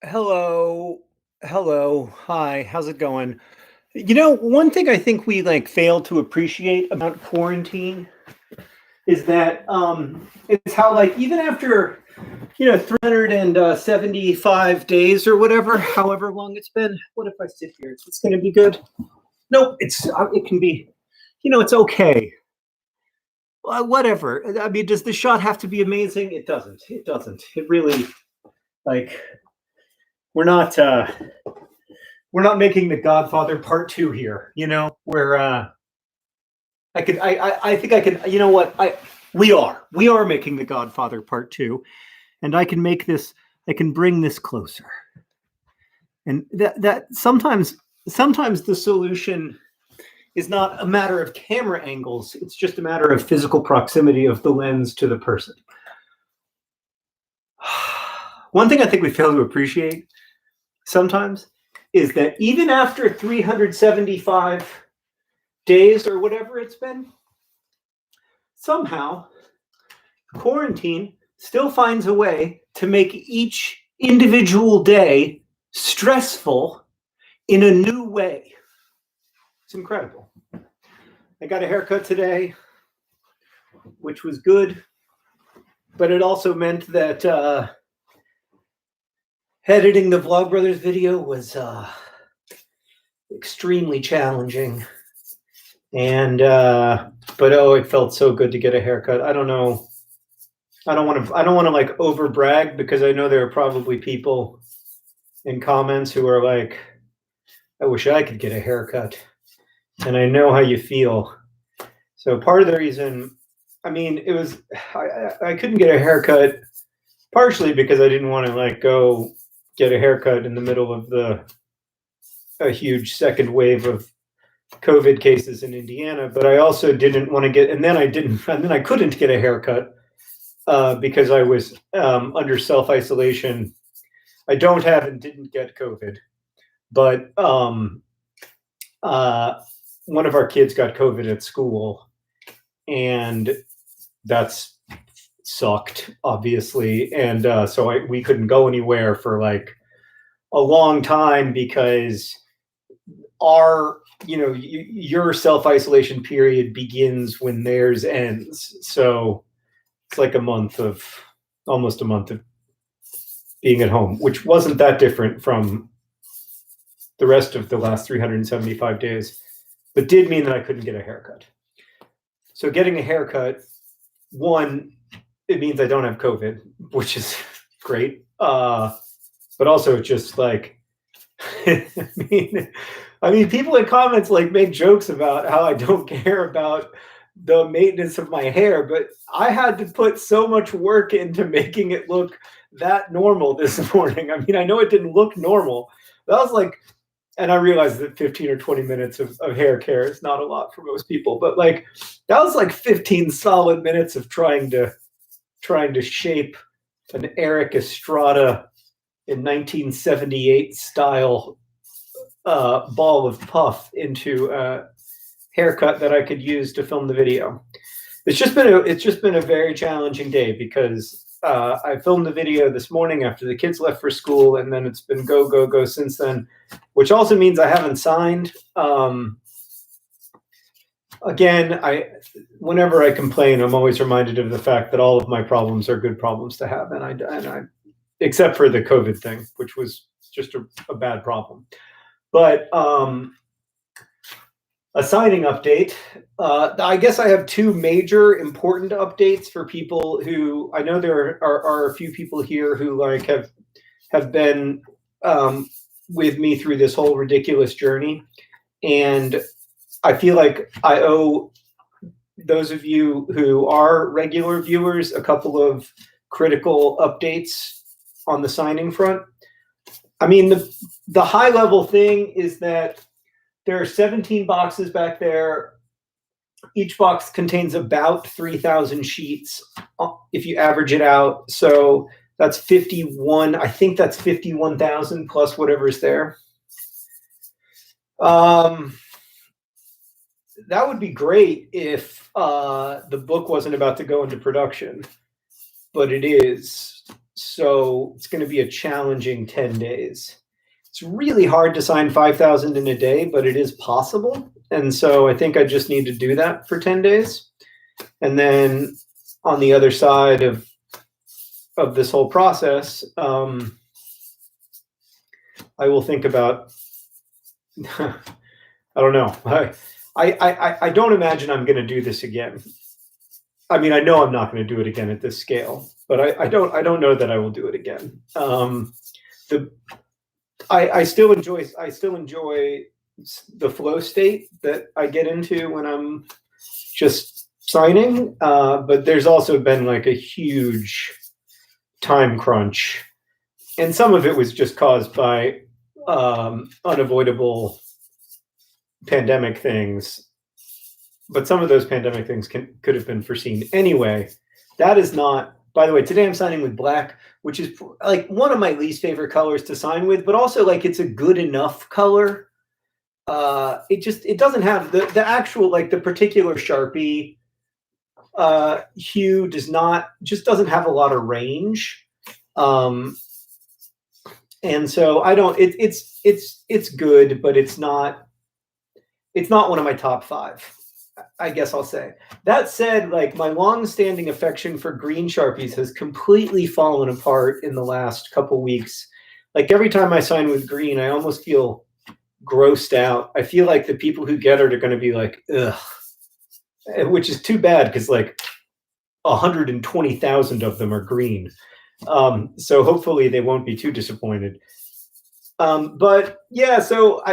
Hello. Hello. Hi. How's it going? One thing I think we fail to appreciate about quarantine is that it's how even after 375 days or whatever, however long it's been. What if I sit here? It's going to be good. Nope. It can be. It's okay. Whatever. I mean, does the shot have to be amazing? It doesn't. It doesn't. It really like we're not. We're not making the Godfather Part Two here. Where I think I can. You know what? We are making the Godfather Part Two, and I can make this. I can bring this closer, and that sometimes the solution is not a matter of camera angles. It's just a matter of physical proximity of the lens to the person. One thing I think we fail to appreciate sometimes is that even after 375 days or whatever it's been, somehow quarantine still finds a way to make each individual day stressful in a new way. It's incredible. I got a haircut today, which was good, but it also meant that editing the Vlogbrothers video was extremely challenging. And it felt so good to get a haircut. I don't know. I don't want to over brag, because I know there are probably people in comments who are like, I wish I could get a haircut. And I know how you feel. So part of the reason, I couldn't get a haircut partially because I didn't want to go get a haircut in the middle of a huge second wave of COVID cases in Indiana, but I also didn't want to get, and then I couldn't get a haircut because I was under self-isolation. I don't have and didn't get COVID, but one of our kids got COVID at school, and that's sucked, obviously. And so we couldn't go anywhere for a long time because your self-isolation period begins when theirs ends. So it's almost a month of being at home, which wasn't that different from the rest of the last 375 days, but did mean that I couldn't get a haircut. So getting a haircut, one, it means I don't have COVID, which is great. But also just I mean, people in comments make jokes about how I don't care about the maintenance of my hair, but I had to put so much work into making it look that normal this morning. I mean, I know it didn't look normal. That was and I realized that 15 or 20 minutes of hair care is not a lot for most people, but that was 15 solid minutes of trying to shape an Eric Estrada in 1978 style ball of puff into a haircut that I could use to film the video. It's just been a very challenging day because I filmed the video this morning after the kids left for school, and then it's been go since then, which also means I haven't signed. Again, whenever I complain, I'm always reminded of the fact that all of my problems are good problems to have, and I except for the COVID thing, which was just a bad problem. But a signing update. I guess I have two major important updates for people who, I know there are a few people here who have been with me through this whole ridiculous journey, and I feel like I owe those of you who are regular viewers a couple of critical updates on the signing front. I mean, the high level thing is that there are 17 boxes back there. Each box contains about 3,000 sheets if you average it out. So that's 51. I think that's 51,000 plus whatever's there. That would be great if the book wasn't about to go into production, but it is. So it's going to be a challenging 10 days. It's really hard to sign 5,000 in a day, but it is possible. And so I think I just need to do that for 10 days. And then on the other side of this whole process, I will think about, I don't know. I don't imagine I'm going to do this again. I mean, I know I'm not going to do it again at this scale, but I don't know that I will do it again. I still enjoy the flow state that I get into when I'm just signing, but there's also been like a huge time crunch, and some of it was just caused by unavoidable pandemic things, but some of those pandemic things could have been foreseen anyway. That is not, by the way, today I'm signing with black, which is like one of my least favorite colors to sign with, but also like it's a good enough color. It doesn't have the actual, like the particular Sharpie hue doesn't have a lot of range. And so I don't, it's good, but it's not one of my top 5. I guess I'll say. That said, like my long-standing affection for green Sharpies has completely fallen apart in the last couple weeks. Like every time I sign with green, I almost feel grossed out. I feel like the people who get it are going to be like, ugh, which is too bad because like 120,000 of them are green. So hopefully they won't be too disappointed. But yeah, so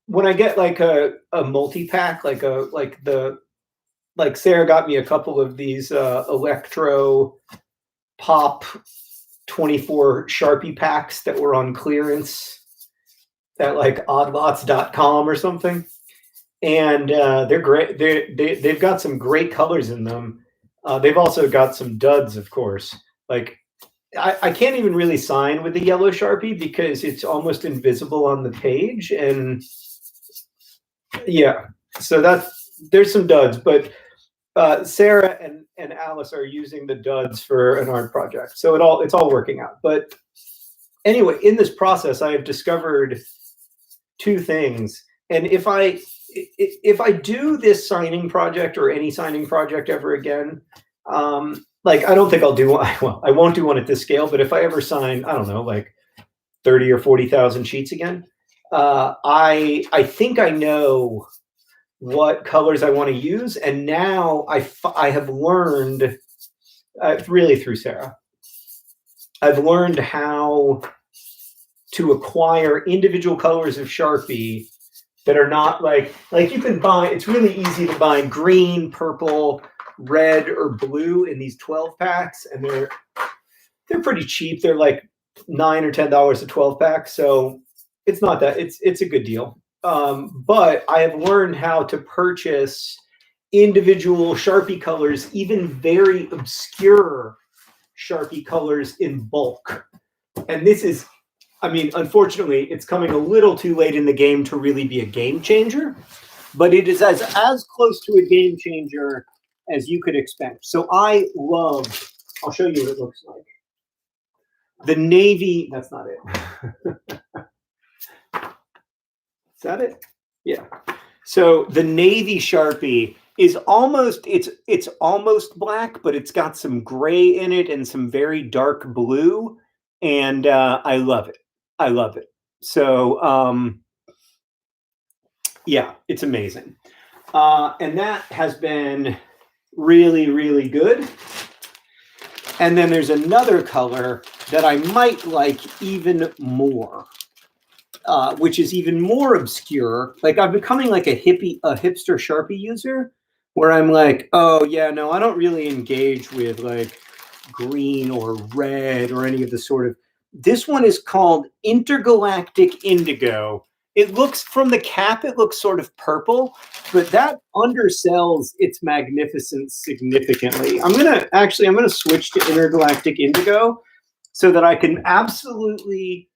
when I get like a multi-pack, like Sarah got me a couple of these Electro Pop 24 Sharpie packs that were on clearance at like oddlots.com or something. And they're great. They've got some great colors in them. They've also got some duds, of course. Like I can't even really sign with the yellow Sharpie because it's almost invisible on the page. And yeah, so there's some duds, but Sarah and Alice are using the duds for an art project. So it's all working out. But anyway, in this process, I have discovered 2 things. And if I do this signing project or any signing project ever again, like I don't think I'll do one. Well, I won't do one at this scale, but if I ever sign, I don't know, like 30 or 40,000 sheets again, I think I know what colors I want to use, and now I have learned, really through Sarah, I've learned how to acquire individual colors of Sharpie that are not like you can buy. It's really easy to buy green, purple, red, or blue in these 12 packs, and they're pretty cheap. They're like $9 or $10 a 12 pack, so it's not that it's a good deal. But I have learned how to purchase individual Sharpie colors, even very obscure Sharpie colors in bulk. And this is, I mean, unfortunately, it's coming a little too late in the game to really be a game changer, but it is as close to a game changer as you could expect. So I'll show you what it looks like. The navy, that's not it. Is that it? Yeah. So the navy Sharpie is almost, it's almost black, but it's got some gray in it and some very dark blue. And I love it. I love it. So yeah, it's amazing. And that has been really, really good. And then there's another color that I might like even more, which is even more obscure. Like I'm becoming like a hipster Sharpie user, where I'm like, oh yeah, no, I don't really engage with like green or red or any of the sort of. This one is called Intergalactic Indigo. It looks, from the cap, it looks sort of purple, but that undersells its magnificence significantly. I'm gonna switch to Intergalactic Indigo so that I can absolutely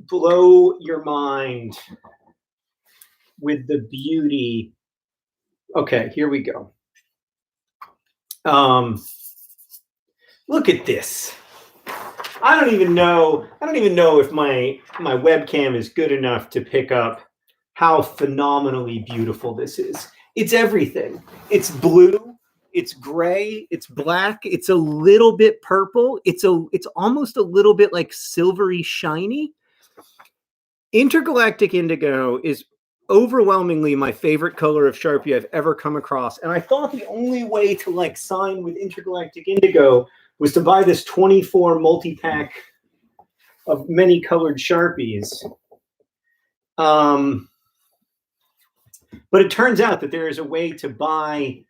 blow your mind with the beauty. Okay, here we go. Look at this. I don't even know if my webcam is good enough to pick up how phenomenally beautiful this is. It's everything. It's blue, it's gray, it's black, it's a little bit purple, it's almost a little bit like silvery shiny. Intergalactic Indigo is overwhelmingly my favorite color of Sharpie I've ever come across. And I thought the only way to like sign with Intergalactic Indigo was to buy this 24 multi-pack of many colored Sharpies. But it turns out that there is a way to buy,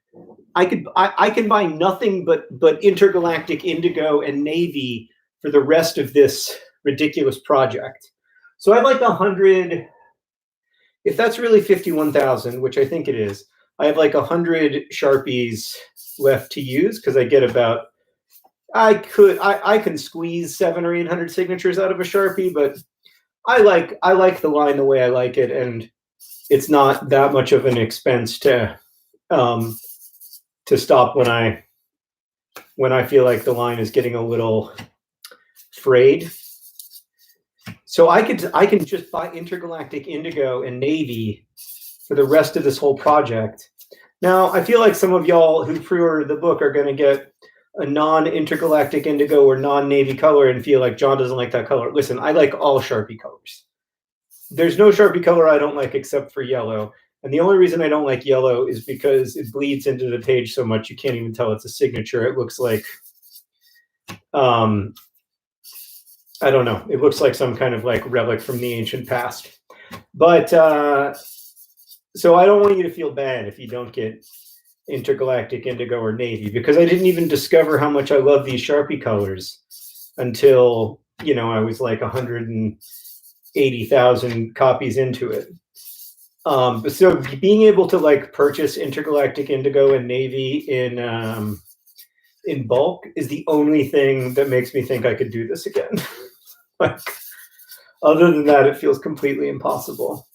I can buy nothing but Intergalactic Indigo and Navy for the rest of this ridiculous project. So I have like 100, if that's really 51,000, which I think it is, I have like 100 Sharpies left to use because I get about, I can squeeze 700 or 800 signatures out of a Sharpie, but I like the line the way I like it, and it's not that much of an expense to stop when I feel like the line is getting a little frayed. So I can just buy Intergalactic Indigo and Navy for the rest of this whole project. Now, I feel like some of y'all who pre-ordered the book are going to get a non-Intergalactic Indigo or non-Navy color and feel like John doesn't like that color. Listen, I like all Sharpie colors. There's no Sharpie color I don't like except for yellow. And the only reason I don't like yellow is because it bleeds into the page so much you can't even tell it's a signature. It looks like, I don't know. It looks like some kind of like relic from the ancient past. But so I don't want you to feel bad if you don't get Intergalactic Indigo or Navy, because I didn't even discover how much I love these Sharpie colors until, you know, I was like 180,000 copies into it. So being able to like purchase Intergalactic Indigo and Navy in bulk is the only thing that makes me think I could do this again. Like, other than that, it feels completely impossible.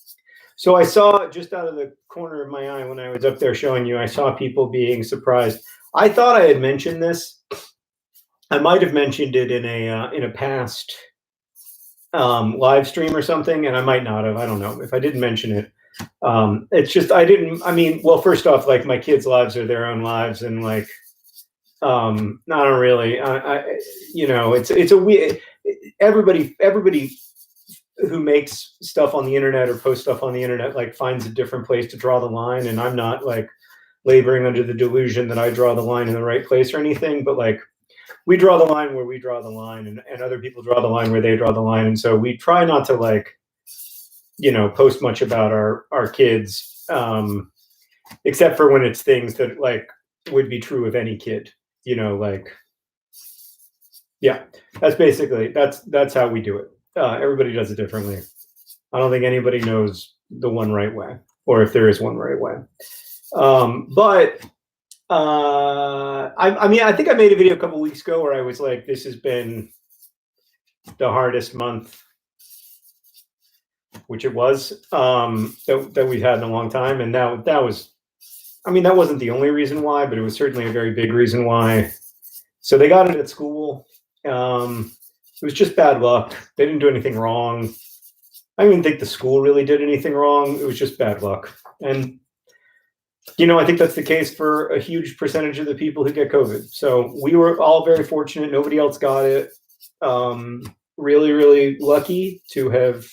So I saw, just out of the corner of my eye when I was up there showing you, I saw people being surprised. I thought I had mentioned this. I might have mentioned it in a past live stream or something, and I might not have. I don't know if I didn't mention it. It's just I mean, well, first off, like, my kids' lives are their own lives, and like, not really. You know, it's a weird. Everybody who makes stuff on the internet or posts stuff on the internet like finds a different place to draw the line, and I'm not like laboring under the delusion that I draw the line in the right place or anything, but like, we draw the line where we draw the line, and other people draw the line where they draw the line, and so we try not to, like, you know, post much about our kids, except for when it's things that like would be true of any kid, you know, like, yeah, that's basically, that's how we do it. Everybody does it differently. I don't think anybody knows the one right way, or if there is one right way. But I mean, I think I made a video a couple weeks ago where I was like, this has been the hardest month, which it was, that we've had in a long time. And that was, I mean, that wasn't the only reason why, but it was certainly a very big reason why. So they got it at school. It was just bad luck. They didn't do anything wrong. I don't even think the school really did anything wrong. It was just bad luck. And, you know, I think that's the case for a huge percentage of the people who get COVID. So we were all very fortunate. Nobody else got it. Really, really lucky to have,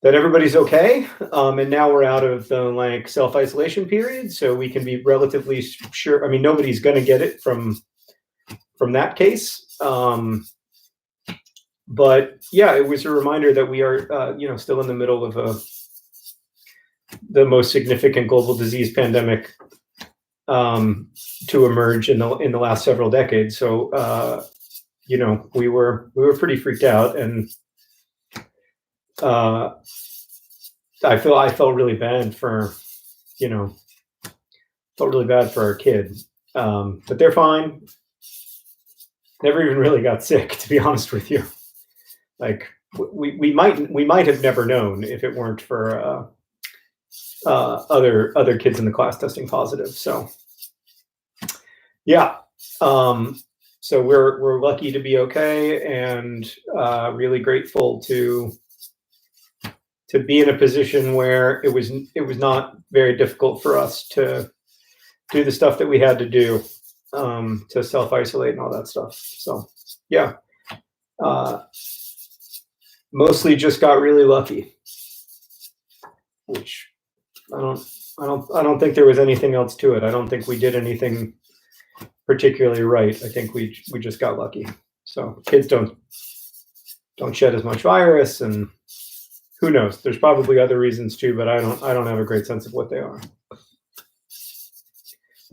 that everybody's okay. And now we're out of the like self-isolation period. So we can be relatively sure. I mean, nobody's going to get it from that case. But yeah, it was a reminder that we are, you know, still in the middle of the most significant global disease pandemic to emerge in the last several decades. So, you know, we were pretty freaked out, and I felt really bad for, you know, felt really bad for our kid. But they're fine. Never even really got sick, to be honest with you. Like, we might have never known if it weren't for other kids in the class testing positive. So yeah. So So we're lucky to be okay, and really grateful to be in a position where it was not very difficult for us to do the stuff that we had to do, to self-isolate and all that stuff. So yeah, mostly just got really lucky, which I don't think there was anything else to it. I don't think we did anything particularly right. I think we just got lucky. So kids don't shed as much virus, and who knows? There's probably other reasons too, but I don't have a great sense of what they are.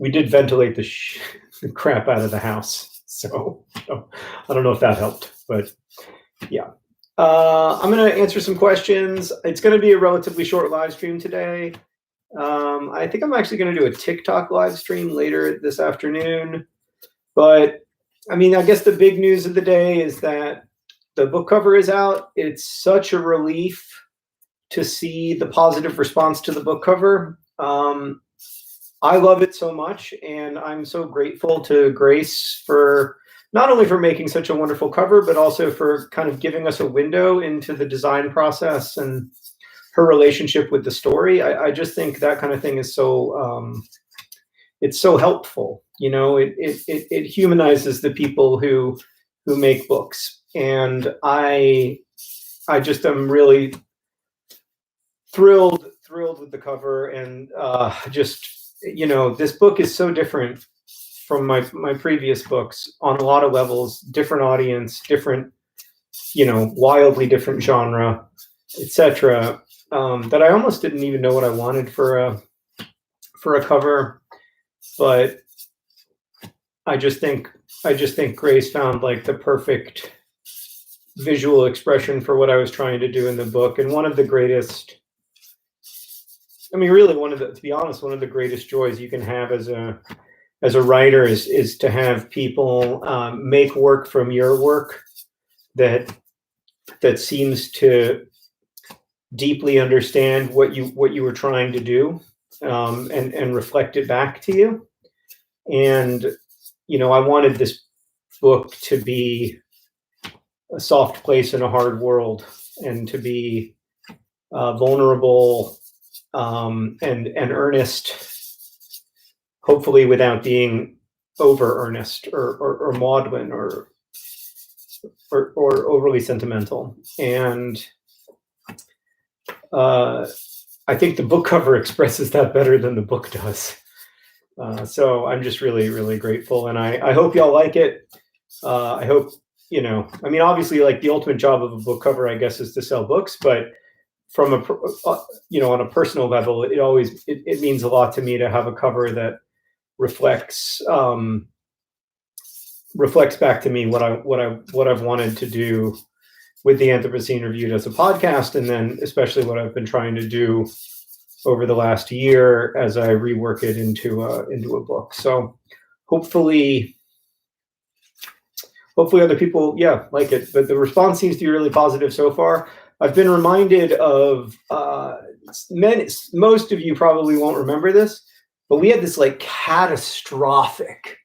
We did ventilate the crap out of the house, so I don't know if that helped, but yeah. I'm going to answer some questions. It's going to be a relatively short live stream today. I think I'm actually going to do a TikTok live stream later this afternoon. But I mean, I guess the big news of the day is that the book cover is out. It's such a relief to see the positive response to the book cover. I love it so much, and I'm so grateful to Grace for not only for making such a wonderful cover, but also for kind of giving us a window into the design process and her relationship with the story. I just think that kind of thing is so it's so helpful. You know, it humanizes the people who make books, and I just am really thrilled with the cover, and just, you know, this book is so different from my previous books on a lot of levels. Different audience, different, you know, wildly different genre, etc. That I almost didn't even know what I wanted for a cover, but I just think Grace found like the perfect visual expression for what I was trying to do in the book. And one of the greatest, I mean, really to be honest, one of the greatest joys you can have as a writer is to have people make work from your work that seems to deeply understand what you were trying to do, and reflect it back to you. And, you know, I wanted this book to be a soft place in a hard world, and to be vulnerable, and earnest, hopefully without being over earnest or maudlin or overly sentimental. And I think the book cover expresses that better than the book does. So I'm just really, really grateful, and I hope y'all like it. I hope, you know, I mean, obviously, like, the ultimate job of a book cover, I guess, is to sell books, but from you know, on a personal level, it means a lot to me to have a cover that reflects back to me what I've wanted to do with the Anthropocene Reviewed as a podcast, and then especially what I've been trying to do over the last year as I rework it into a book. So hopefully other people, yeah, like it. But the response seems to be really positive so far. I've been reminded of most of you probably won't remember this, but we had this like catastrophic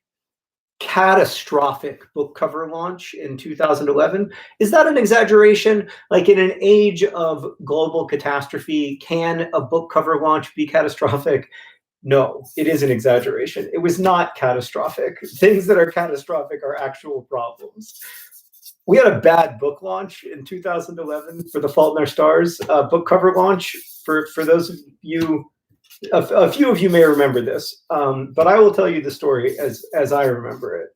book cover launch in 2011. Is that an exaggeration? Like, in an age of global catastrophe, can a book cover launch be catastrophic? No, it is an exaggeration. It was not catastrophic. Things that are catastrophic are actual problems. We had a bad book launch in 2011 for The Fault in Our Stars book cover launch. For those of you, a few of you may remember this, but I will tell you the story as I remember it.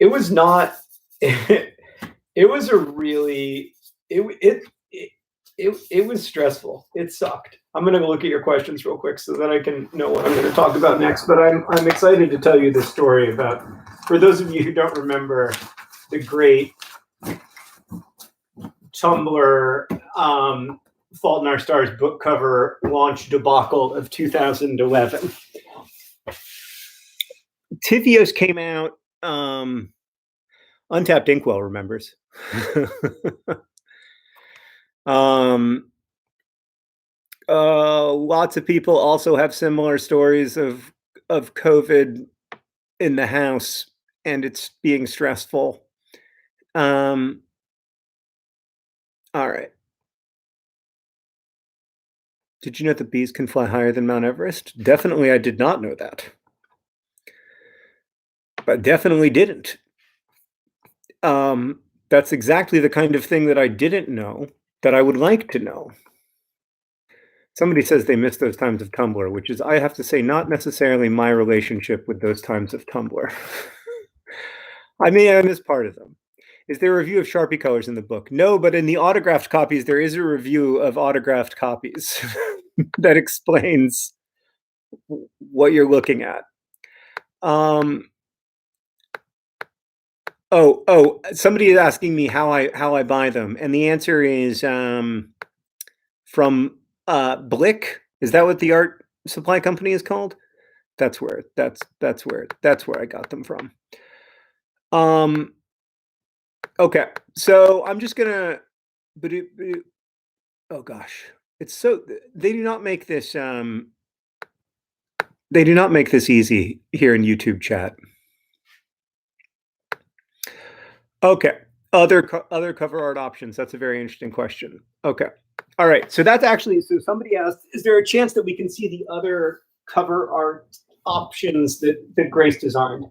It was not. It was a really. It was stressful. It sucked. I'm going to look at your questions real quick so that I can know what I'm going to talk about next. But I'm excited to tell you this story about, for those of you who don't remember, the great Tumblr Fault in Our Stars book cover launch debacle of 2011. Tivios came out. Untapped Inkwell remembers. Lots of people also have similar stories of COVID in the house and it's being stressful. All right. Did you know that bees can fly higher than Mount Everest? Definitely, I did not know that. But definitely didn't. That's exactly the kind of thing that I didn't know that I would like to know. Somebody says they miss those times of Tumblr, which is, I have to say, not necessarily my relationship with those times of Tumblr. I miss part of them. Is there a review of Sharpie colors in the book? No, but in the autographed copies, there is a review of autographed copies that explains what you're looking at. Somebody is asking me how I buy them, and the answer is from Blick. Is that what the art supply company is called? That's where I got them from. Okay, so I'm just gonna. Oh gosh, it's so they do not make this. They do not make this easy here in YouTube chat. Okay, other cover art options. That's a very interesting question. Okay, all right. So that's actually, so somebody asked, is there a chance that we can see the other cover art options that Grace designed?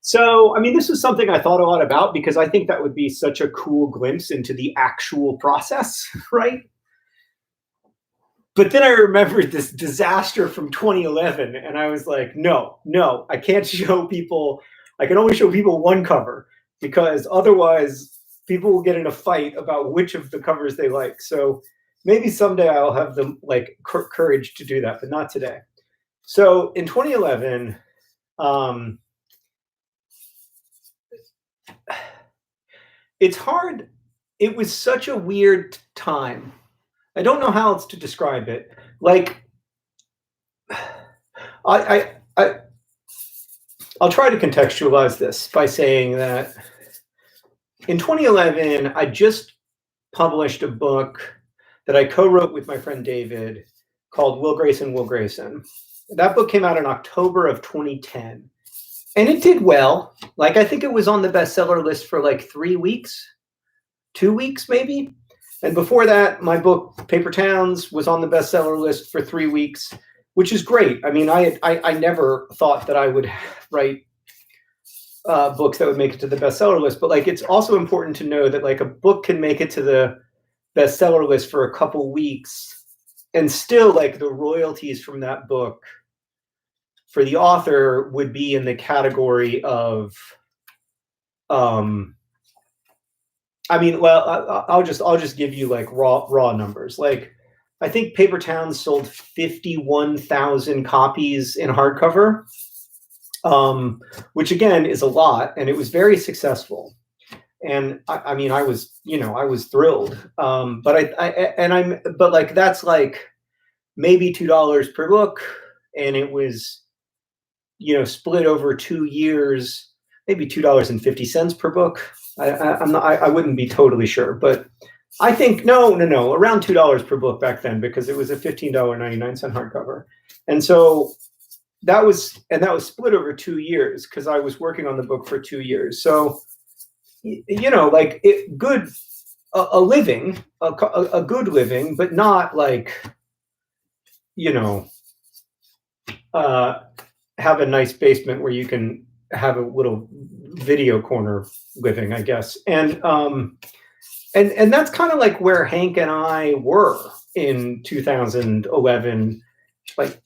So, I mean, this is something I thought a lot about because I think that would be such a cool glimpse into the actual process, right? But then I remembered this disaster from 2011, and I was like, no, I can't show people. I can only show people one cover because otherwise people will get in a fight about which of the covers they like. So maybe someday I'll have the courage to do that, but not today. So in 2011, it's hard. It was such a weird time. I don't know how else to describe it. Like, I'll try to contextualize this by saying that in 2011, I just published a book that I co-wrote with my friend David called Will Grayson, Will Grayson. That book came out in October of 2010. And it did well. Like, I think it was on the bestseller list for like 3 weeks, 2 weeks maybe. And before that, my book, Paper Towns, was on the bestseller list for 3 weeks, which is great. I mean, I never thought that I would write books that would make it to the bestseller list. But like, it's also important to know that like a book can make it to the bestseller list for a couple weeks, and still like the royalties from that book for the author would be in the category of, I mean, well, I'll just give you like raw numbers. Like, I think Paper Towns sold 51,000 copies in hardcover, which again is a lot, and it was very successful. And I mean, I was thrilled. But like that's like maybe $2 per book, and it was, split over 2 years, maybe $2.50 per book. I wouldn't be totally sure, but I think no, around $2 per book back then, because it was a $15.99 hardcover. And so that was split over 2 years because I was working on the book for 2 years. So, like a living, a good living, but not like, have a nice basement where you can have a little video corner living, I guess. And that's kind of like where Hank and I were in 2011, like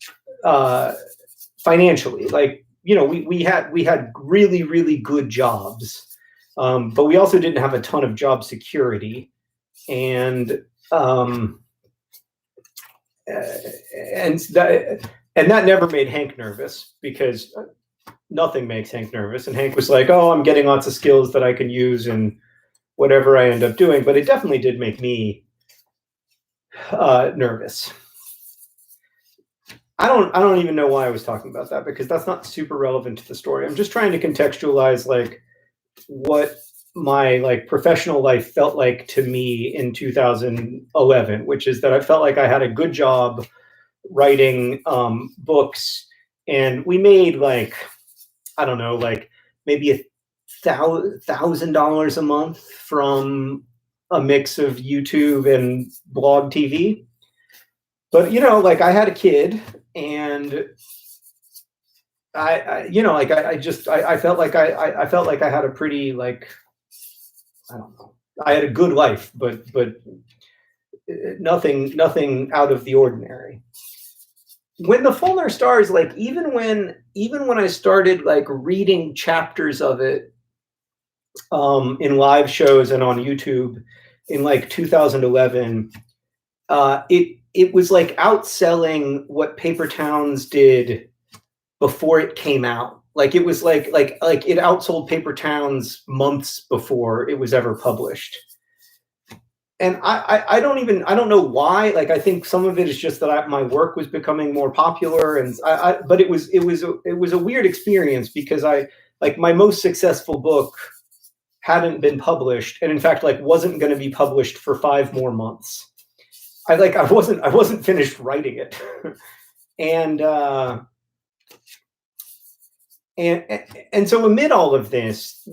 financially. Like, we had really, really good jobs, but we also didn't have a ton of job security, and that never made Hank nervous, because nothing makes Hank nervous. And Hank was like, oh, I'm getting lots of skills that I can use in whatever I end up doing. But it definitely did make me nervous. I don't even know why I was talking about that, because that's not super relevant to the story. I'm just trying to contextualize like what my like professional life felt like to me in 2011, which is that I felt like I had a good job writing books, and we made like, I don't know, like maybe $1,000 a month from a mix of YouTube and blog TV. But, you know, like I had a kid, and I felt like I felt like I had a pretty, like, I don't know, I had a good life, but nothing out of the ordinary. When The Fault in Our Stars, like, even when I started like reading chapters of it in live shows and on YouTube in like 2011, it was like outselling what Paper Towns did before it came out. Like, it was like it outsold Paper Towns months before it was ever published. And I don't know why. Like, I think some of it is just that my work was becoming more popular, and but it was a weird experience, because like my most successful book hadn't been published, and in fact, like, wasn't going to be published for 5 more months. I wasn't finished writing it, and so amid all of this,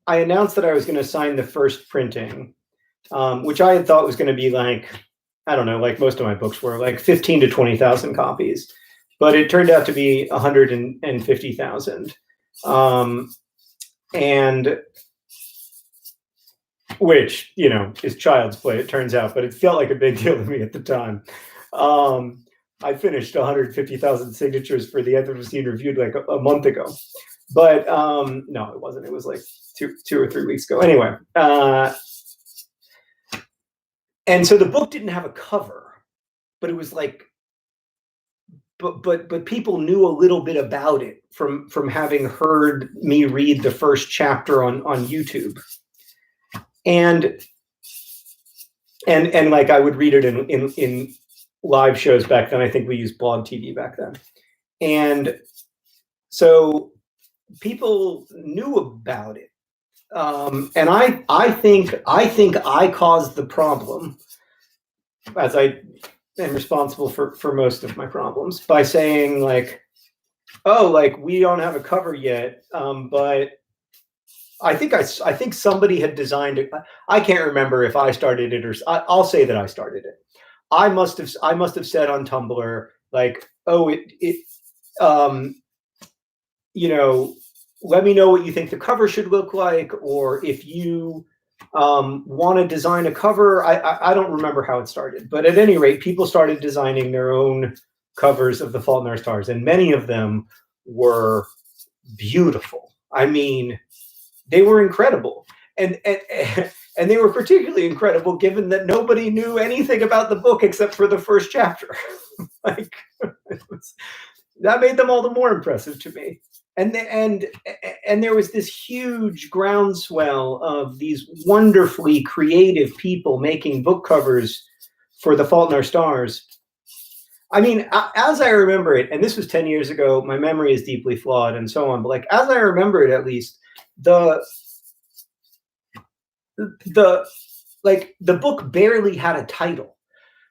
I announced that I was going to sign the first printing, which I had thought was going to be like, I don't know, like most of my books were, like 15 to 20,000 copies, but it turned out to be 150,000, and which, you know, is child's play, it turns out, but it felt like a big deal to me at the time. I finished 150,000 signatures for the Anthropocene Reviewed like a month ago, but no, it wasn't. It was like two or 3 weeks ago. Anyway, and so the book didn't have a cover, but it was like, but people knew a little bit about it from having heard me read the first chapter on YouTube, and like I would read it in live shows back then. I think we used blog TV back then, and so people knew about it. And I think I caused the problem, as I am responsible for most of my problems, by saying like, oh, like, we don't have a cover yet, but I think somebody had designed it. I can't remember if I started it, or I'll say that I started it. I must have said on Tumblr, like, oh, you know, let me know what you think the cover should look like, or if you want to design a cover. I don't remember how it started, but at any rate, people started designing their own covers of The Fault in Our Stars, and many of them were beautiful. I mean, they were incredible, and they were particularly incredible given that nobody knew anything about the book except for the first chapter. Like, that made them all the more impressive to me. And there was this huge groundswell of these wonderfully creative people making book covers for The Fault in Our Stars. I mean, as I remember it, and this was 10 years ago, my memory is deeply flawed and so on, but like, as I remember it, at least, the book barely had a title,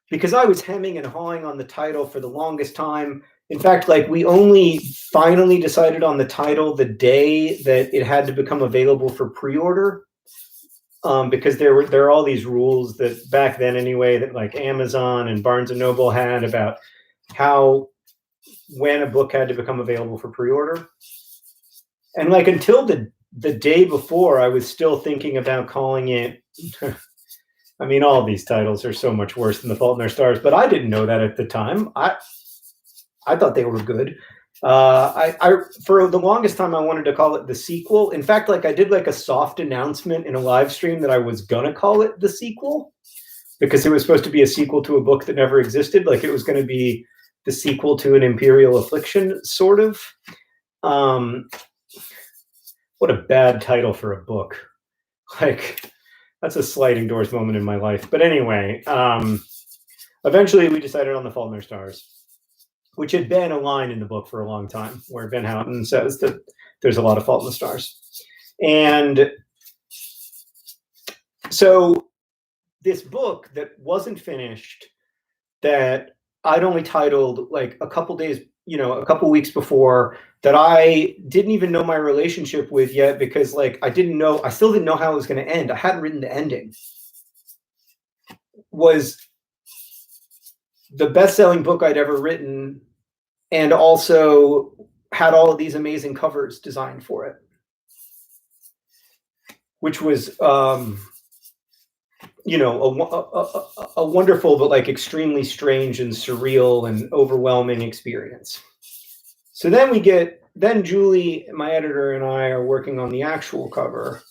because I was hemming and hawing on the title for the longest time. In fact, like, we only finally decided on the title the day that it had to become available for pre-order, because there are all these rules that back then anyway, that like Amazon and Barnes and Noble had about when a book had to become available for pre-order. And like, until the day before, I was still thinking about calling it I mean, all of these titles are so much worse than The Fault in Our Stars, but I didn't know that at the time. I thought they were good. I for the longest time I wanted to call it The Sequel. In fact, like, I did like a soft announcement in a live stream that I was gonna call it The Sequel, because it was supposed to be a sequel to a book that never existed. Like, it was going to be the sequel to An Imperial Affliction, sort of. What a bad title for a book. Like, that's a sliding doors moment in my life. But anyway, eventually we decided on The Fault in Our Stars, which had been a line in the book for a long time, where Ben Houghton says that there's a lot of fault in the stars. And so this book that wasn't finished, that I'd only titled like a couple days, a couple weeks before, that I didn't even know my relationship with yet, because like I still didn't know how it was going to end. I hadn't written the ending. Was the best-selling book I'd ever written, and also had all of these amazing covers designed for it, which was a wonderful but like extremely strange and surreal and overwhelming experience. So then Julie, my editor, and I are working on the actual cover.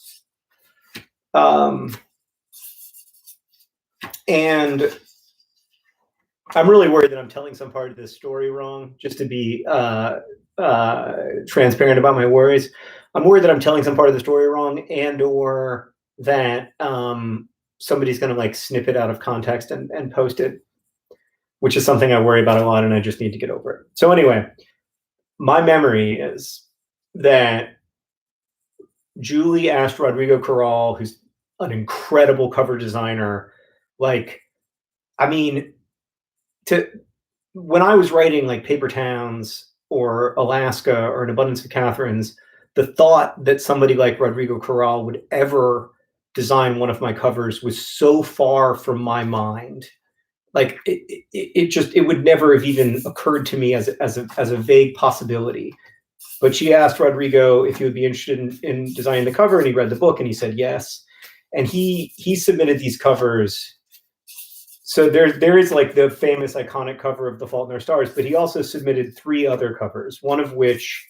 And I'm really worried that I'm telling some part of this story wrong, just to be transparent about my worries. I'm worried that I'm telling some part of the story wrong, and or that somebody's going to like snip it out of context and post it, which is something I worry about a lot, and I just need to get over it. So anyway, my memory is that Julie asked Rodrigo Corral, who's an incredible cover designer, like, I mean, when I was writing like Paper Towns or Alaska or An Abundance of Catherines, the thought that somebody like Rodrigo Corral would ever design one of my covers was so far from my mind. Like it would never have even occurred to me as a vague possibility. But she asked Rodrigo if he would be interested in designing the cover, and he read the book and he said yes. And he submitted these covers. So there is like the famous iconic cover of The Fault in Our Stars, but he also submitted 3 other covers, one of which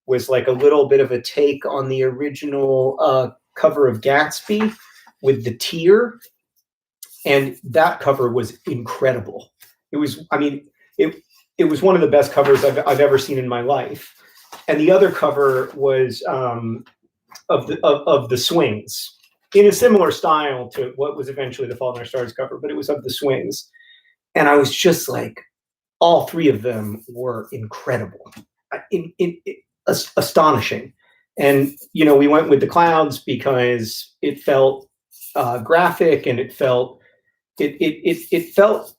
was like a little bit of a take on the original cover of Gatsby with the tear. And that cover was incredible. It was, I mean, it was one of the best covers I've ever seen in my life. And the other cover was of the Swings, in a similar style to what was eventually the Fault in Our Stars cover, but it was of the Swings. And I was just like, all 3 of them were incredible, astonishing. And, we went with the clouds because it felt graphic, and it felt, it felt,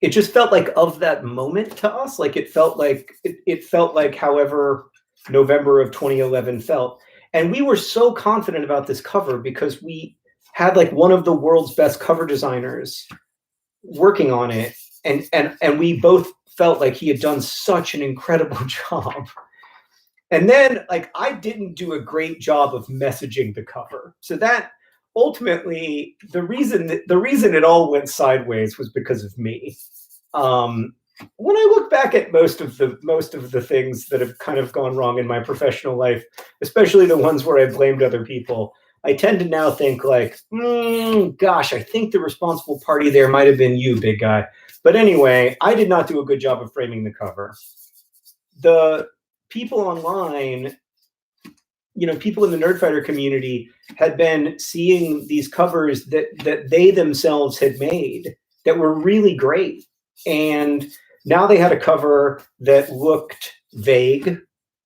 it just felt like of that moment to us. Like it felt like however November of 2011 felt. And we were so confident about this cover because we had like one of the world's best cover designers working on it. And we both felt like he had done such an incredible job. And then like, I didn't do a great job of messaging the cover. So that ultimately the reason it all went sideways was because of me. When I look back at most of the things that have kind of gone wrong in my professional life, especially the ones where I blamed other people, I tend to now think like, gosh, I think the responsible party there might have been you, big guy. But anyway, I did not do a good job of framing the cover. The people online, people in the Nerdfighter community had been seeing these covers that they themselves had made that were really great. And now they had a cover that looked vague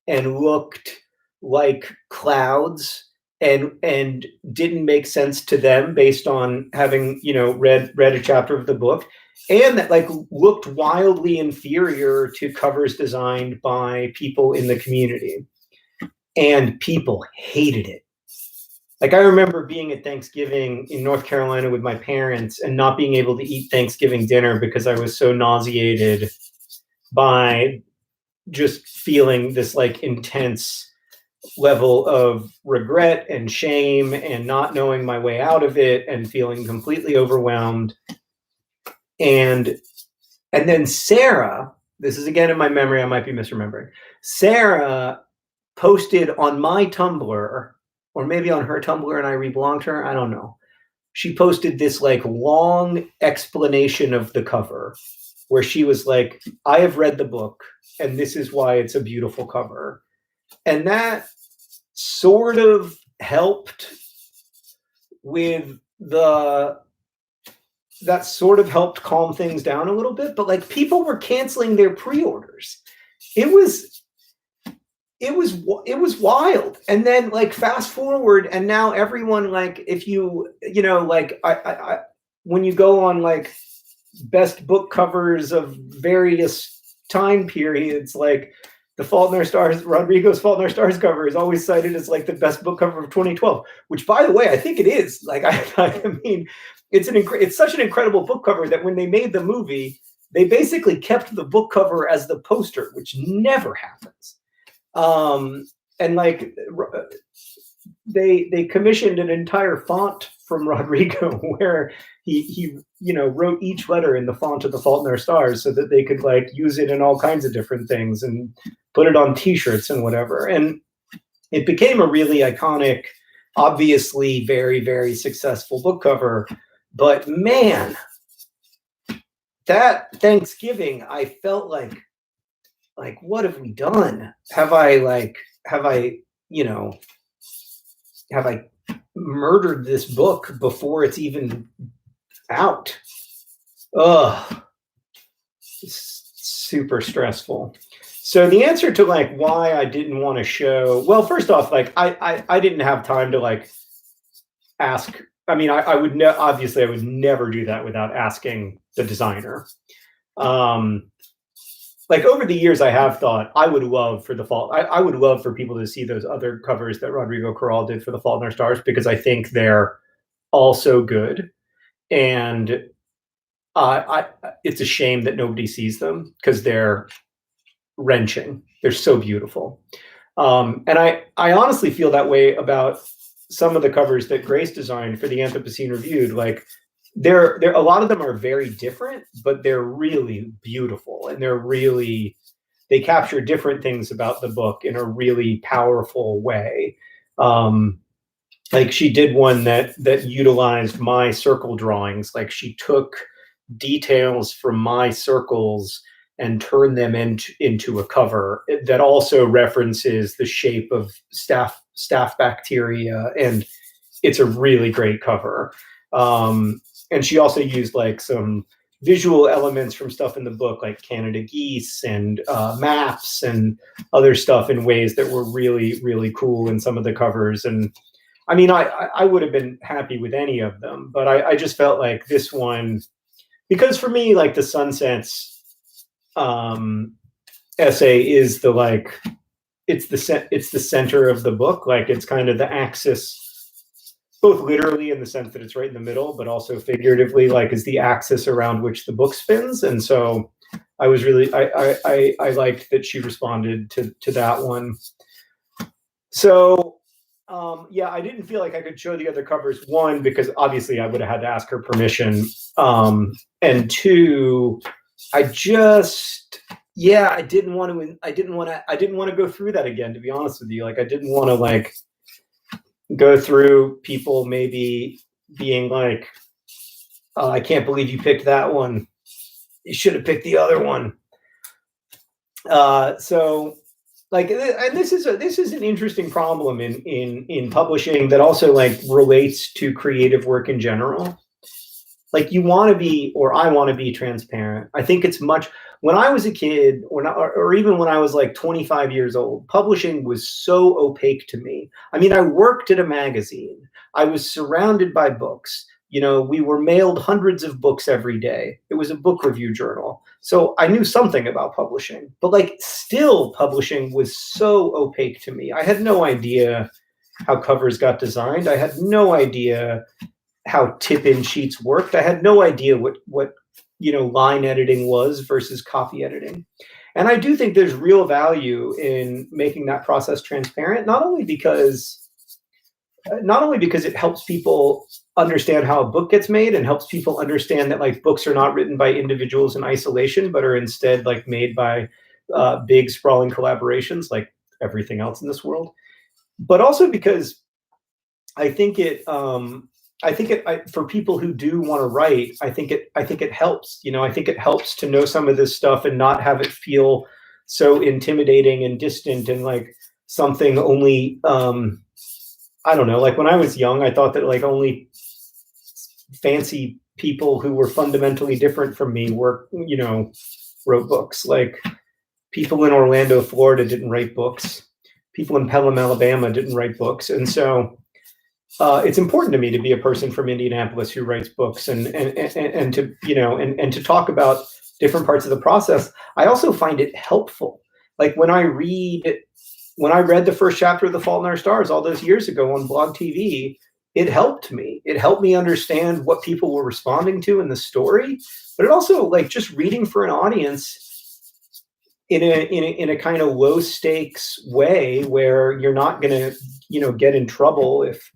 and looked like clouds and didn't make sense to them based on having, read a chapter of the book, and that like looked wildly inferior to covers designed by people in the community. And people hated it. Like I remember being at Thanksgiving in North Carolina with my parents and not being able to eat Thanksgiving dinner because I was so nauseated by just feeling this like intense level of regret and shame and not knowing my way out of it and feeling completely overwhelmed. And then Sarah, this is again in my memory, I might be misremembering. Sarah posted on my Tumblr, or maybe on her Tumblr and I reblogged her, I don't know. She posted this like long explanation of the cover where she was like, I have read the book and this is why it's a beautiful cover. And that sort of helped calm things down a little bit, but like people were canceling their pre-orders. It was wild. And then like fast forward, and now everyone, like if you like I when you go on like best book covers of various time periods. Like the Fault in Our Stars, Rodrigo's Fault in Our Stars cover is always cited as like the best book cover of 2012, which, by the way, I think it is. Like, I mean, it's such an incredible book cover that when they made the movie, they basically kept the book cover as the poster, which never happens. And like they commissioned an entire font from Rodrigo where he wrote each letter in the font of The Fault in Our Stars so that they could like use it in all kinds of different things and put it on t-shirts and whatever. And it became a really iconic, obviously very, very successful book cover. But man, that Thanksgiving, I felt like what have we done? Have I murdered this book before it's even out? Ugh, it's super stressful. So the answer to like why I didn't want to show, well, first off, like I didn't have time to like ask. I mean, I would obviously I would never do that without asking the designer. Like over the years, I have thought I would love for The Fault. I would love for people to see those other covers that Rodrigo Corral did for The Fault in Our Stars, because I think they're also good. And it's a shame that nobody sees them because they're wrenching. They're so beautiful. And I honestly feel that way about some of the covers that Grace designed for the Anthropocene Reviewed. Like they're a lot of them are very different, but they're really beautiful, and they capture different things about the book in a really powerful way. Like she did one that utilized my circle drawings. Like she took details from my circles and turned them into a cover that also references the shape of staph bacteria, and it's a really great cover. And she also used like some visual elements from stuff in the book, like Canada geese and maps and other stuff in ways that were really, really cool in some of the covers. And I mean, I would have been happy with any of them, but I just felt like this one, because for me, like the Sunsets essay is the like, it's the center of the book. Like it's kind of the axis, both literally in the sense that it's right in the middle, but also figuratively, like is the axis around which the book spins. And so I was really, I liked that she responded to that one. So yeah, I didn't feel like I could show the other covers. One, because obviously I would have had to ask her permission. And two, I didn't want to go through that again, to be honest with you. Like I didn't want to like go through people maybe being like, oh, I can't believe you picked that one. You should have picked the other one. So like, and this is an interesting problem in publishing that also like relates to creative work in general. Like you want to be, or I want to be transparent. I think it's much, when I was a kid or even when I was like 25 years old, publishing was so opaque to me. I mean, I worked at a magazine. I was surrounded by books. You know, we were mailed hundreds of books every day. It was a book review journal. So I knew something about publishing, but like still publishing was so opaque to me. I had no idea how covers got designed. I had no idea how tip-in sheets worked. I had no idea what line editing was versus copy editing. And I do think there's real value in making that process transparent, not only because it helps people understand how a book gets made and helps people understand that like books are not written by individuals in isolation, but are instead like made by big sprawling collaborations like everything else in this world. But also because I think it for people who do want to write, I think it helps. You know, I think it helps to know some of this stuff and not have it feel so intimidating and distant and like something only. I don't know. Like when I was young, I thought that like only fancy people who were fundamentally different from me wrote books. Like people in Orlando, Florida, didn't write books. People in Pelham, Alabama, didn't write books, and so. it's important to me to be a person from Indianapolis who writes books and to, you know, and to talk about different parts of the process. I also find it helpful. Like when I read the first chapter of The Fault in Our Stars all those years ago on Blog TV, it helped me. It helped me understand what people were responding to in the story, but it also, like, just reading for an audience in a kind of low stakes way where you're not going to, you know, get in trouble if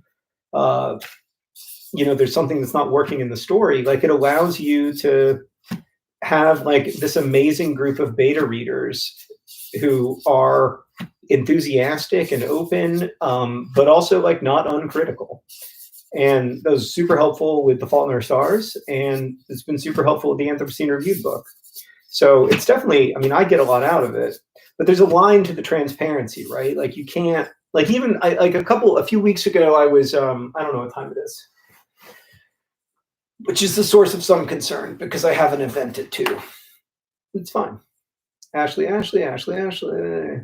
you know, there's something that's not working in the story. Like, it allows you to have like this amazing group of beta readers who are enthusiastic and open, but also like not uncritical. And that was super helpful with The Fault in Our Stars, and it's been super helpful with the Anthropocene Reviewed book. So it's definitely, I mean, I get a lot out of it, but there's a line to the transparency, right? Like, you can't, like, even like a few weeks ago, I was, I don't know what time it is, which is the source of some concern because I have an event at 2. It's fine. Ashley. Okay.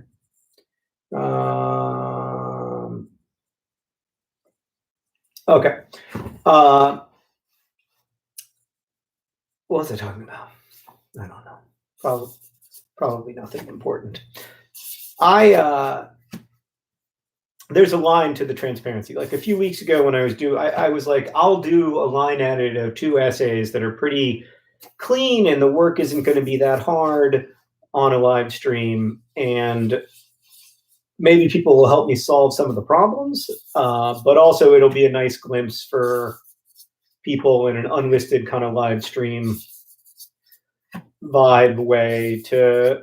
What was I talking about? I don't know. Probably nothing important. There's a line to the transparency. Like a few weeks ago when I was like, I'll do a line edit of 2 essays that are pretty clean and the work isn't going to be that hard on a live stream, and maybe people will help me solve some of the problems, but also it'll be a nice glimpse for people in an unlisted kind of live stream vibe way to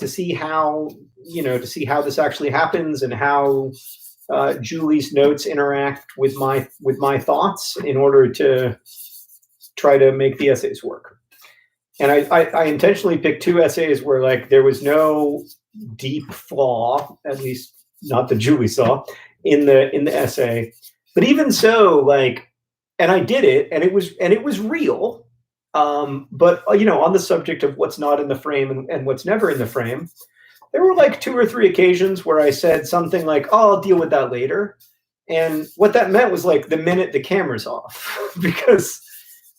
see how, you know, to see how this actually happens and how Julie's notes interact with my thoughts in order to try to make the essays work. And I intentionally picked 2 essays where like there was no deep flaw, at least not that Julie saw in the essay. But even so, like, and I did it, and it was real. But you know, on the subject of what's not in the frame and what's never in the frame, there were like 2 or 3 occasions where I said something like, "Oh, I'll deal with that later," and what that meant was like the minute the camera's off, because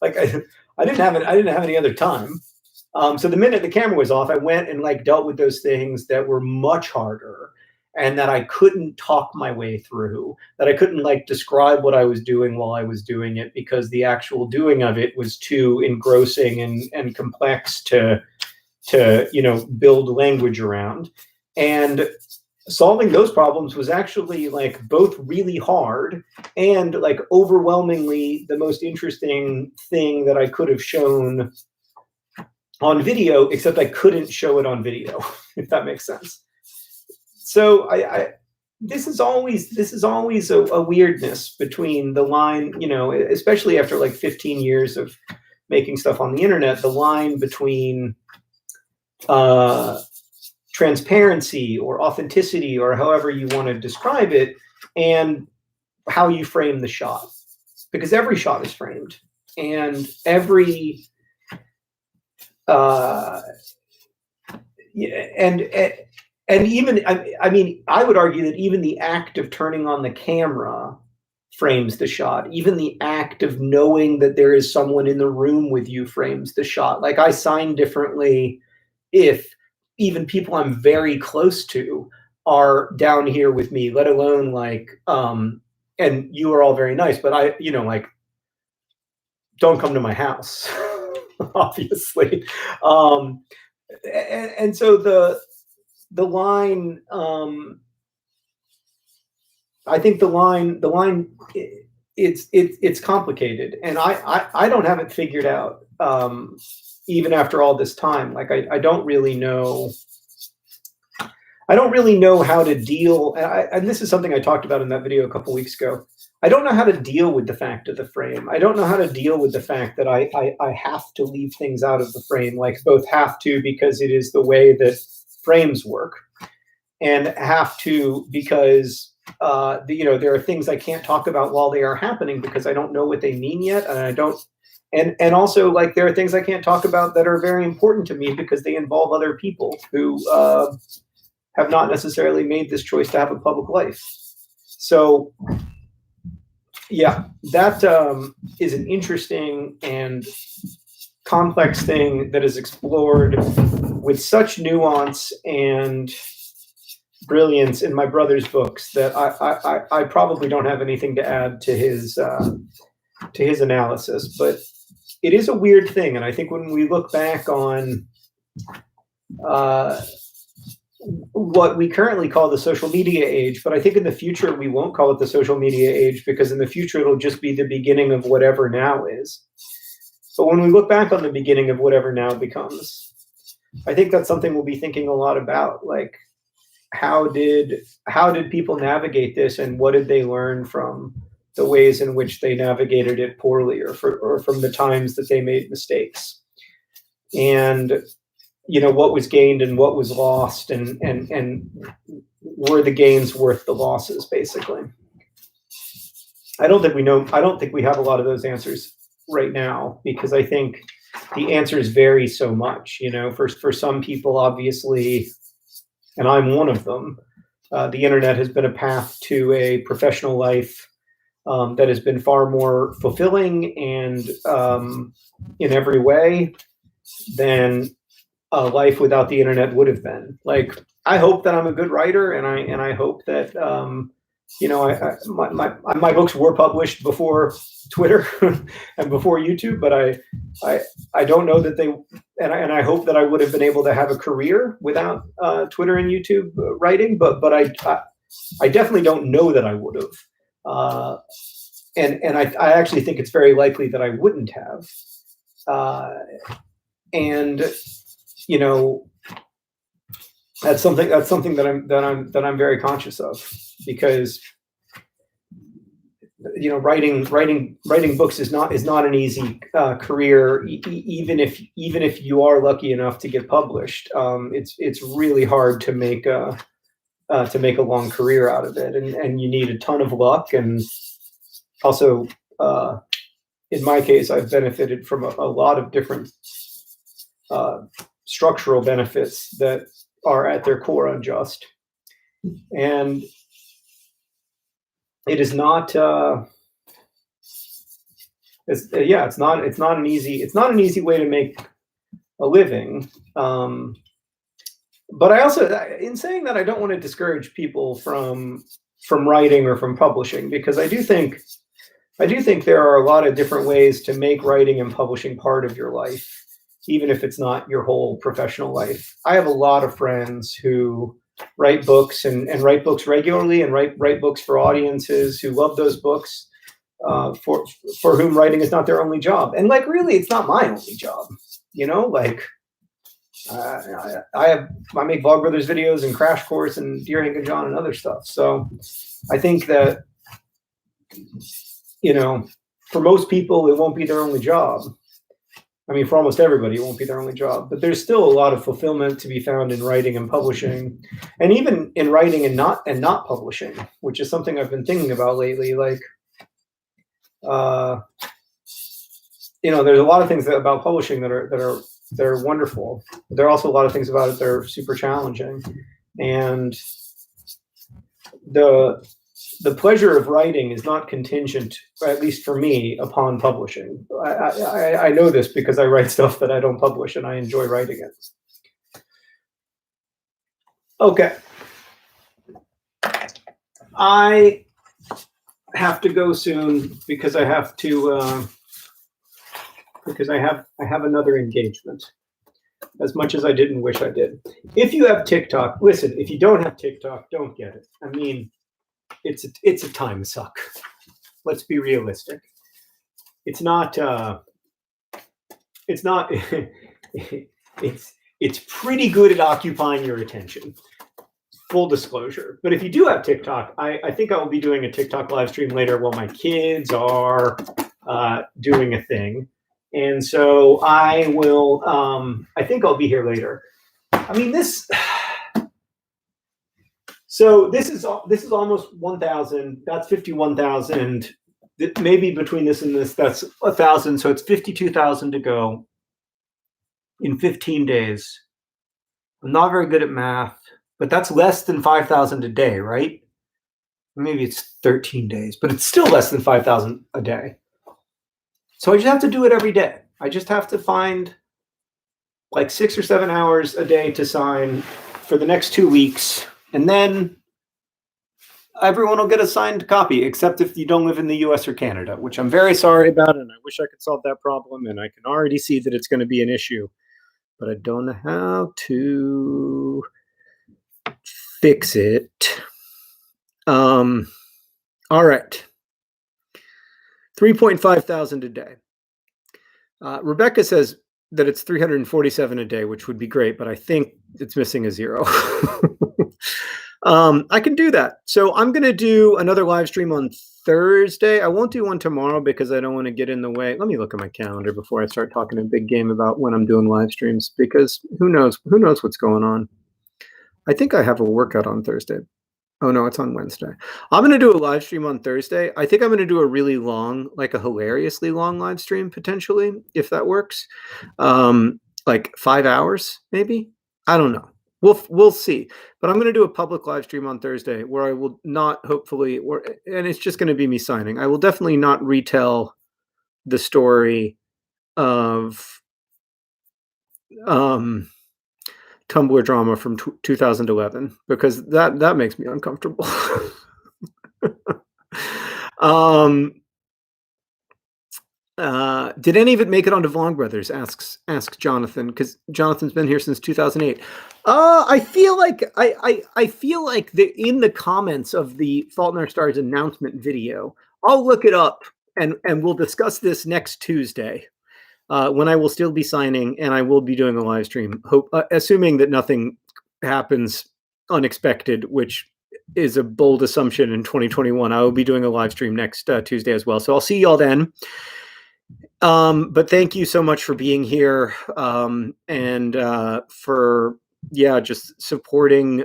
like I didn't have any other time. So the minute the camera was off, I went and like dealt with those things that were much harder and that I couldn't talk my way through, that I couldn't like describe what I was doing while I was doing it because the actual doing of it was too engrossing and complex to you know, build language around. And solving those problems was actually like both really hard and like overwhelmingly the most interesting thing that I could have shown on video, except I couldn't show it on video, if that makes sense. So this is always a weirdness between the line, you know, especially after like 15 years of making stuff on the internet, the line between transparency or authenticity or however you want to describe it and how you frame the shot, because every shot is framed and every and even I mean I would argue that even the act of turning on the camera frames the shot. Even the act of knowing that there is someone in the room with you frames the shot. Like, I sign differently if even people I'm very close to are down here with me, let alone like, and you are all very nice, but I, you know, like, don't come to my house, obviously. And so the line, I think the line, it's complicated, and I don't have it figured out. Even after all this time, like I don't really know. I don't really know how to deal, and this is something I talked about in that video a couple weeks ago. I don't know how to deal with the fact of the frame. I don't know how to deal with the fact that I have to leave things out of the frame, like both have to because it is the way that frames work, and have to because you know, there are things I can't talk about while they are happening because I don't know what they mean yet, and I don't. And also, like, there are things I can't talk about that are very important to me because they involve other people who have not necessarily made this choice to have a public life. So Yeah, that is an interesting and complex thing that is explored with such nuance and brilliance in my brother's books that I probably don't have anything to add to his analysis. But it is a weird thing, and I think when we look back on uh, what we currently call the social media age, but I think in the future we won't call it the social media age, because in the future it'll just be the beginning of whatever now is. But when we look back on the beginning of whatever now becomes, I think that's something we'll be thinking a lot about. Like, how did people navigate this, and what did they learn from the ways in which they navigated it poorly, or from the times that they made mistakes, and what was gained and what was lost, and were the gains worth the losses, basically. I don't think we have a lot of those answers right now, because I think the answers vary so much. For some people, obviously, and I'm one of them, the internet has been a path to a professional life that has been far more fulfilling and in every way than a life without the internet would have been. Like, I hope that I'm a good writer, and I hope that my books were published before Twitter and before YouTube, but I don't know that they, and I hope that I would have been able to have a career without Twitter and YouTube writing, but I definitely don't know that I would have, and I actually think it's very likely that I wouldn't have, and that's something that I'm very conscious of, because writing books is not an easy career, even if you are lucky enough to get published. It's really hard to make a long career out of it, and you need a ton of luck, and also in my case, I've benefited from a lot of different structural benefits that are at their core unjust, and it is not. It's not an easy way to make a living. But I also, in saying that, I don't want to discourage people from writing or from publishing, because I do think there are a lot of different ways to make writing and publishing part of your life, even if it's not your whole professional life. I have a lot of friends who write books and write books regularly, and write books for audiences who love those books, for whom writing is not their only job. And like, really, it's not my only job. Like, I make Vlogbrothers videos and Crash Course and Dear Hank and John and other stuff. So I think that, for most people, it won't be their only job. I mean, for almost everybody, it won't be their only job, but there's still a lot of fulfillment to be found in writing and publishing, and even in writing and not publishing, which is something I've been thinking about lately. Like, there's a lot of things about publishing that are wonderful. There are also a lot of things about it that are super challenging, and the pleasure of writing is not contingent, at least for me, upon publishing. I know this because I write stuff that I don't publish, and I enjoy writing it. Okay. I have to go soon because I have to because I have another engagement. As much as I didn't wish I did. If you have TikTok, listen. If you don't have TikTok, don't get it. I mean, it's a time suck. Let's be realistic. It's not. It's not. It's pretty good at occupying your attention. Full disclosure. But if you do have TikTok, I think I will be doing a TikTok live stream later while my kids are doing a thing. And so I will, I think I'll be here later. I mean, so this is almost 1,000. That's 51,000. Maybe between this and this, that's 1,000. So it's 52,000 to go in 15 days. I'm not very good at math, but that's less than 5,000 a day, right? maybe it's 13 days, but it's still less than 5,000 a day. So I just have to do it every day. I just have to find like 6 or 7 hours a day to sign for the next 2 weeks, and then everyone will get a signed copy, except if you don't live in the US or Canada, which I'm very sorry about, and I wish I could solve that problem, and I can already see that it's going to be an issue, but I don't know how to fix it. All right. 3.5 thousand a day. Rebecca says that it's 347 a day, which would be great, but I think it's missing a zero. I can do that. So I'm going to do another live stream on Thursday. I won't do one tomorrow because I don't want to get in the way. Let me look at my calendar before I start talking a big game about when I'm doing live streams, because who knows what's going on. I think I have a workout on Thursday. Oh no, it's on Wednesday. I'm going to do a live stream on Thursday. I think I'm going to do a really long, like a hilariously long live stream potentially, if that works. Like 5 hours, maybe. I don't know. We'll see. But I'm going to do a public live stream on Thursday where I will not hopefully, and it's just going to be me signing. I will definitely not retell the story of Tumblr drama from 2011 because that makes me uncomfortable. Did any of it make it onto Vlogbrothers? Asks Jonathan, because Jonathan's been here since 2008. I feel like I feel like in the comments of the Fault in Our Stars announcement video, I'll look it up and we'll discuss this next Tuesday, when I will still be signing and I will be doing a live stream. Assuming that nothing happens unexpected, which is a bold assumption in 2021. I will be doing a live stream next Tuesday as well. So I'll see y'all then. But thank you so much for being here, and for just supporting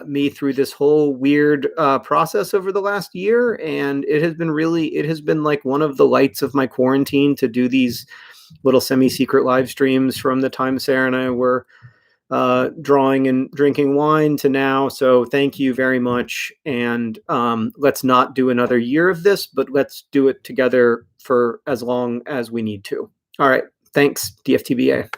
me through this whole weird process over the last year. And it has been like one of the lights of my quarantine to do these little semi-secret live streams from the time Sarah and I were drawing and drinking wine to now. So thank you very much. And let's not do another year of this, but let's do it together for as long as we need to. All right. Thanks, DFTBA.